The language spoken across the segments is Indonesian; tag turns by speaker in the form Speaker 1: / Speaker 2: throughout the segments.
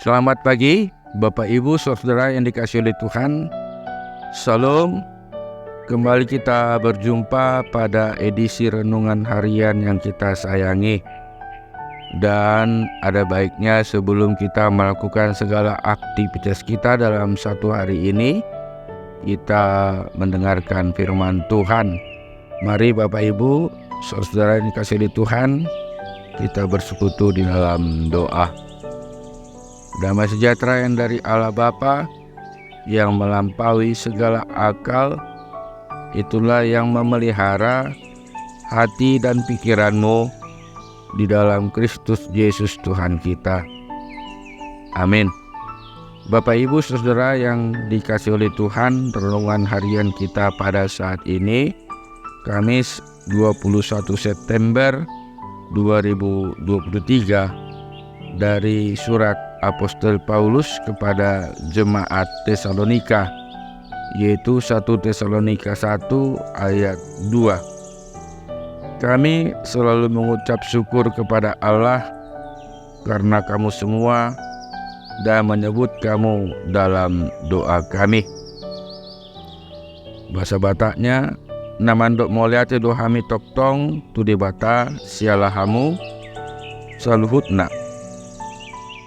Speaker 1: Selamat pagi, Bapak Ibu, Saudara yang dikasihi oleh Tuhan. Salam. Kembali kita berjumpa pada edisi renungan harian yang kita sayangi. Dan ada baiknya sebelum kita melakukan segala aktivitas kita dalam satu hari ini, kita mendengarkan firman Tuhan. Mari Bapak Ibu, Saudara yang dikasihi oleh Tuhan, kita bersekutu di dalam doa. Damai sejahtera yang dari Allah Bapa yang melampaui segala akal, itulah yang memelihara hati dan pikiranmu di dalam Kristus Yesus Tuhan kita. Amin. Bapak Ibu Saudara yang dikasihi oleh Tuhan, renungan harian kita pada saat ini Kamis 21 September 2023 dari surat Apostol Paulus kepada jemaat Tesalonika, yaitu 1 Tesalonika 1 ayat 2. Kami selalu mengucap syukur kepada Allah karena kamu semua dan menyebut kamu dalam doa kami. Bahasa Bataknya, namandok moliate dohami toktong tu debata sialahamu saluhutna.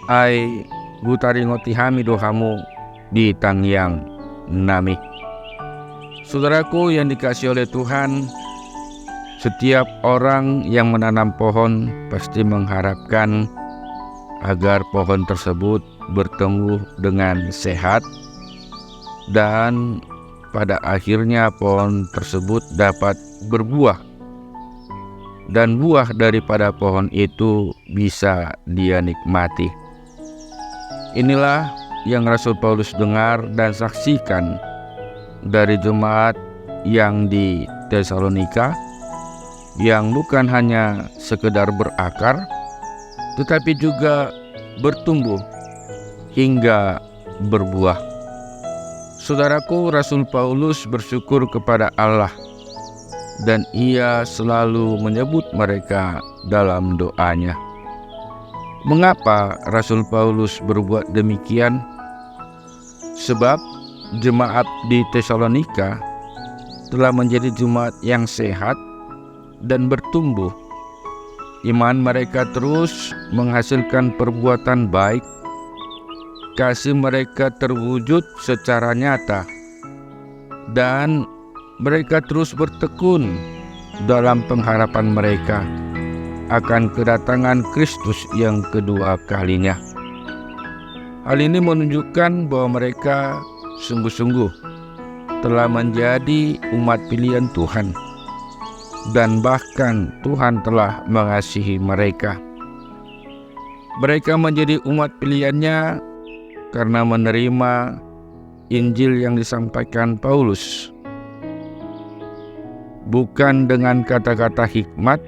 Speaker 1: Ai gutari ngotihami dohamu di tangyang nami. Saudaraku yang dikasihi oleh Tuhan, setiap orang yang menanam pohon pasti mengharapkan agar pohon tersebut bertumbuh dengan sehat dan pada akhirnya pohon tersebut dapat berbuah. Dan buah daripada pohon itu bisa dia nikmati. Inilah yang Rasul Paulus dengar dan saksikan dari jemaat yang di Tesalonika, yang bukan hanya sekedar berakar, tetapi juga bertumbuh hingga berbuah. Saudaraku, Rasul Paulus bersyukur kepada Allah dan ia selalu menyebut mereka dalam doanya. Mengapa Rasul Paulus berbuat demikian? Sebab jemaat di Tesalonika telah menjadi jemaat yang sehat dan bertumbuh. Iman mereka terus menghasilkan perbuatan baik. Kasih mereka terwujud secara nyata. Dan mereka terus bertekun dalam pengharapan mereka akan kedatangan Kristus yang kedua kalinya. Hal ini menunjukkan bahwa mereka sungguh-sungguh telah menjadi umat pilihan Tuhan, dan bahkan Tuhan telah mengasihi mereka. Mereka menjadi umat pilihannya karena menerima Injil yang disampaikan Paulus, bukan dengan kata-kata hikmat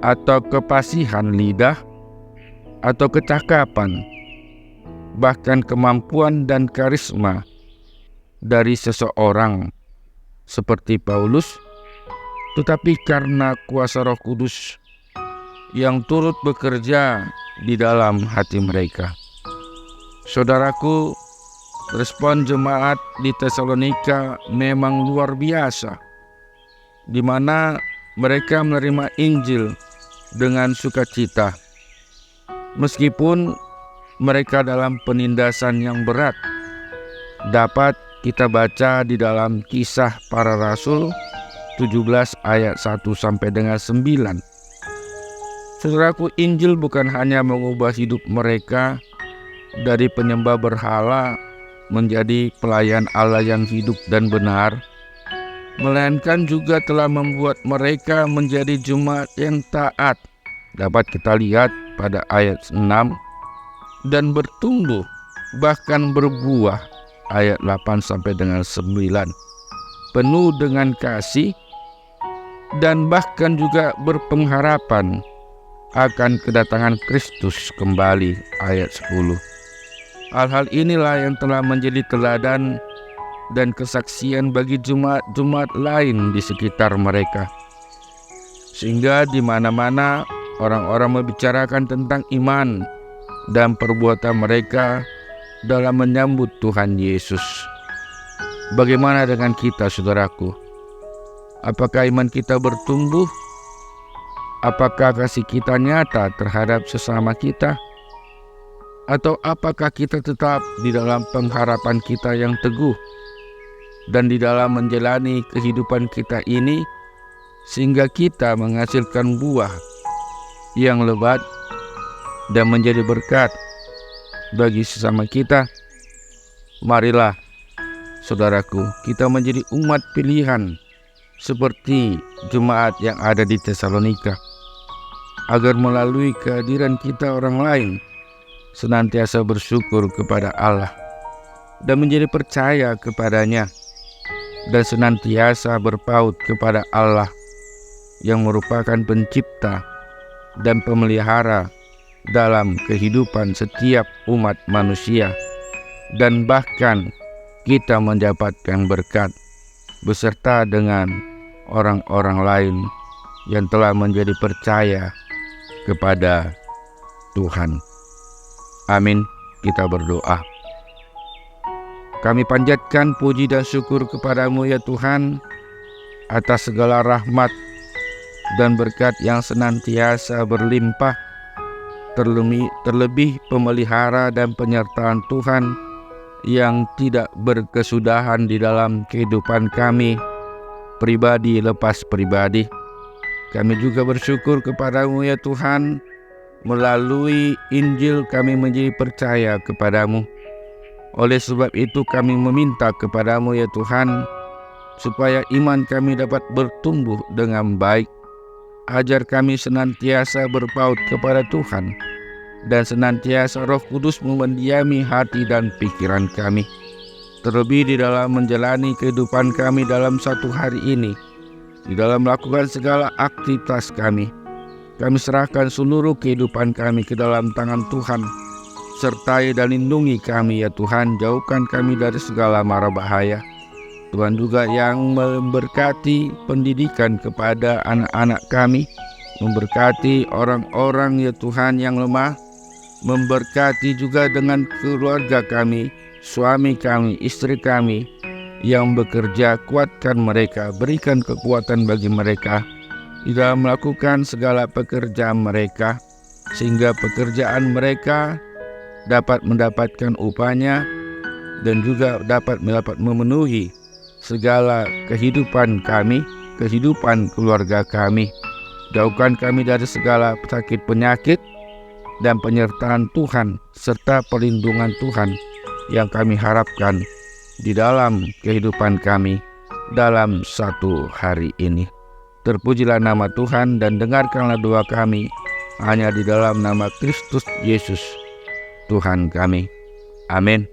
Speaker 1: atau kepasihan lidah atau kecakapan, bahkan kemampuan dan karisma dari seseorang seperti Paulus, tetapi karena kuasa Roh Kudus yang turut bekerja di dalam hati mereka. Saudaraku, respon jemaat di Tesalonika memang luar biasa, di mana mereka menerima Injil dengan sukacita, meskipun mereka dalam penindasan yang berat. Dapat kita baca di dalam Kisah Para Rasul 17 ayat 1 sampai dengan 9. Saudaraku, Injil bukan hanya mengubah hidup mereka dari penyembah berhala menjadi pelayan Allah yang hidup dan benar, melainkan juga telah membuat mereka menjadi jemaat yang taat. Dapat kita lihat pada ayat 6, dan bertumbuh bahkan berbuah ayat 8 sampai dengan 9, penuh dengan kasih dan bahkan juga berpengharapan akan kedatangan Kristus kembali ayat 10. Hal-hal inilah yang telah menjadi teladan dan kesaksian bagi jemaat-jemaat lain di sekitar mereka. Sehingga di mana-mana orang-orang membicarakan tentang iman, dan perbuatan mereka dalam menyambut Tuhan Yesus. Bagaimana dengan kita, saudaraku? Apakah iman kita bertumbuh? Apakah kasih kita nyata terhadap sesama kita? Atau apakah kita tetap di dalam pengharapan kita yang teguh dan di dalam menjalani kehidupan kita ini sehingga kita menghasilkan buah yang lebat dan menjadi berkat bagi sesama kita? Marilah, saudaraku, kita menjadi umat pilihan seperti jemaat yang ada di Tesalonika, agar melalui kehadiran kita orang lain senantiasa bersyukur kepada Allah dan menjadi percaya kepadanya, dan senantiasa berpaut kepada Allah yang merupakan pencipta dan pemelihara dalam kehidupan setiap umat manusia, dan bahkan kita mendapatkan berkat beserta dengan orang-orang lain yang telah menjadi percaya kepada Tuhan. Amin. Kita berdoa. Kami panjatkan puji dan syukur kepadamu ya Tuhan, atas segala rahmat dan berkat yang senantiasa berlimpah, terlebih pemelihara dan penyertaan Tuhan yang tidak berkesudahan di dalam kehidupan kami, pribadi lepas pribadi. Kami juga bersyukur kepadamu ya Tuhan, melalui Injil kami menjadi percaya kepadamu. Oleh sebab itu kami meminta kepadamu ya Tuhan, supaya iman kami dapat bertumbuh dengan baik. Ajar kami senantiasa berpaut kepada Tuhan, dan senantiasa Roh Kudus mendiami hati dan pikiran kami, terlebih di dalam menjalani kehidupan kami dalam satu hari ini, di dalam melakukan segala aktivitas kami. Kami serahkan seluruh kehidupan kami ke dalam tangan Tuhan. Sertai dan lindungi kami ya Tuhan, jauhkan kami dari segala mara bahaya. Tuhan juga yang memberkati pendidikan kepada anak-anak kami, memberkati orang-orang ya Tuhan yang lemah, memberkati juga dengan keluarga kami, suami kami, istri kami yang bekerja. Kuatkan mereka, berikan kekuatan bagi mereka di dalam melakukan segala pekerjaan mereka, sehingga pekerjaan mereka dapat mendapatkan upahnya dan juga dapat memenuhi segala kehidupan kami, kehidupan keluarga kami. Jauhkan kami dari segala sakit penyakit, dan penyertaan Tuhan serta perlindungan Tuhan yang kami harapkan di dalam kehidupan kami dalam satu hari ini. Terpujilah nama Tuhan dan dengarkanlah doa kami hanya di dalam nama Kristus Yesus Tuhan kami. Amin.